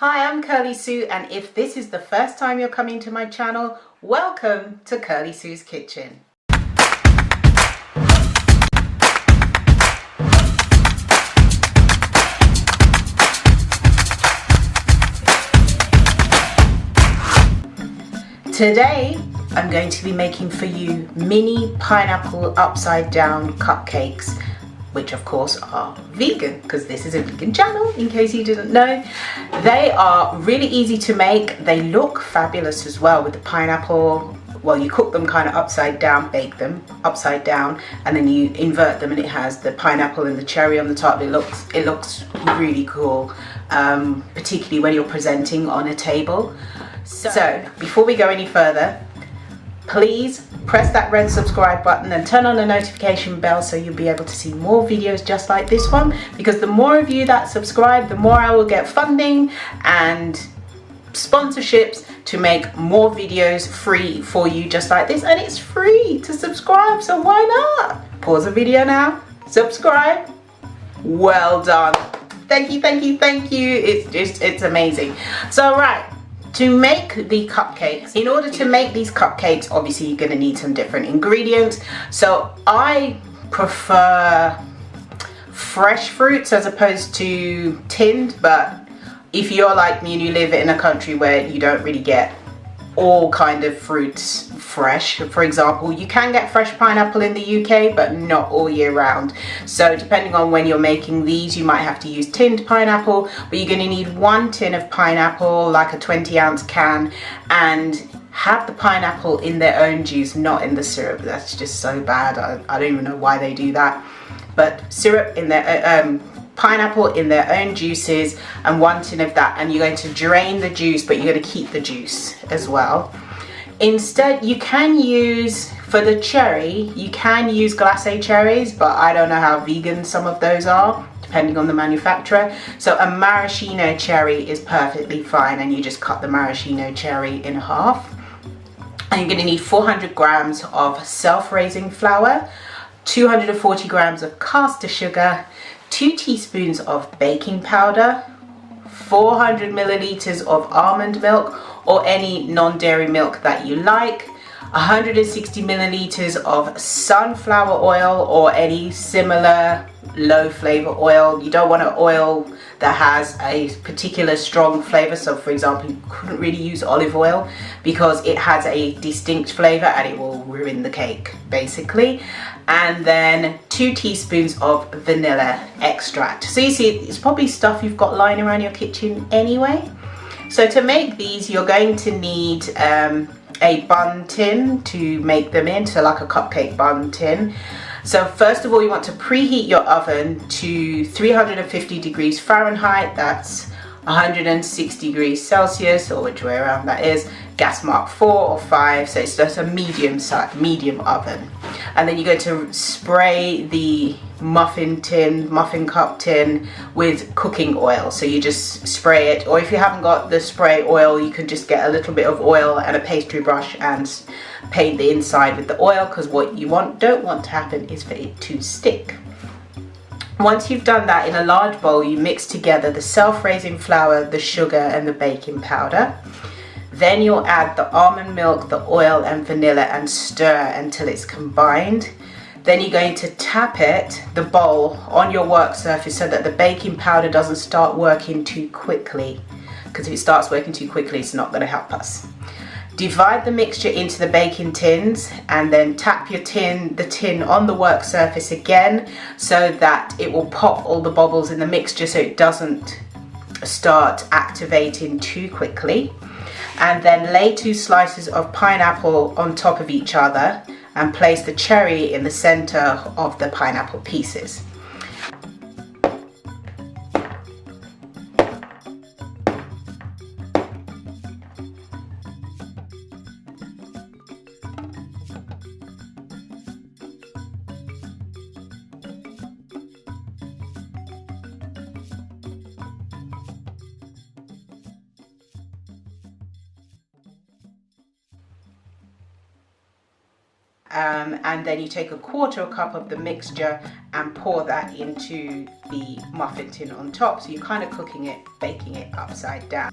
Hi, I'm Curly Sue, and if this is the first time you're coming to my channel, welcome to Curly Sue's Kitchen. Today, I'm going to be making for you mini pineapple upside down cupcakes, which of course are vegan, because this is a vegan channel in case you didn't know. They are really easy to make. They look fabulous as well with the pineapple. Well, you cook them kind of upside down, bake them upside down, and then you invert them and it has the pineapple and the cherry on the top. It looks really cool, particularly when you're presenting on a table. So before we go any further, please press that red subscribe button and turn on the notification bell so you'll be able to see more videos just like this one, because the more of you that subscribe, the more I will get funding and sponsorships to make more videos free for you just like this. And it's free to subscribe, so why not? Pause the video now, subscribe. Well done. Thank you, thank you, thank you. It's amazing. So right, to make the cupcakes, in order to make these cupcakes, obviously you're going to need some different ingredients. So I prefer fresh fruits as opposed to tinned, but if you're like me and you live in a country where you don't really get all kind of fruits fresh, for example, you can get fresh pineapple in the UK, but not all year round. So depending on when you're making these, you might have to use tinned pineapple, but you're going to need 1 tin of pineapple, like a 20-ounce can, and have the pineapple in their own juice, not in the syrup. That's just so bad. I don't even know why they do that. But syrup in their pineapple in their own juices, and 1 tin of that, and you're going to drain the juice, but you're going to keep the juice as well. Instead, you can use, for the cherry, you can use glacé cherries, but I don't know how vegan some of those are, depending on the manufacturer. So a maraschino cherry is perfectly fine, and you just cut the maraschino cherry in half. And you're going to need 400 grams of self-raising flour, 240 grams of caster sugar, 2 teaspoons of baking powder, 400 milliliters of almond milk or any non-dairy milk that you like, 160 milliliters of sunflower oil or any similar low flavor oil. You don't want an oil that has a particular strong flavor. So for example, you couldn't really use olive oil because it has a distinct flavor and it will ruin the cake basically. And then 2 teaspoons of vanilla extract. So you see, it's probably stuff you've got lying around your kitchen anyway. So to make these, you're going to need a bun tin to make them in, so like a cupcake bun tin. So first of all, you want to preheat your oven to 350 degrees Fahrenheit, that's 160 degrees Celsius, or which way around that is, gas mark 4 or 5, so it's just a medium oven. And then you're going to spray the muffin cup tin with cooking oil. So you just spray it, or if you haven't got the spray oil, you can just get a little bit of oil and a pastry brush and paint the inside with the oil, because what you don't want to happen is for it to stick. Once you've done that, in a large bowl, you mix together the self-raising flour, the sugar and the baking powder. Then you'll add the almond milk, the oil and vanilla, and stir until it's combined. Then you're going to tap the bowl on your work surface so that the baking powder doesn't start working too quickly, because if it starts working too quickly, it's not going to help us. Divide the mixture into the baking tins and then tap the tin on the work surface again so that it will pop all the bubbles in the mixture so it doesn't start activating too quickly. And then lay 2 slices of pineapple on top of each other and place the cherry in the center of the pineapple pieces. and then you take 1/4 cup of the mixture and pour that into the muffin tin on top. So you're kind of cooking it, baking it upside down.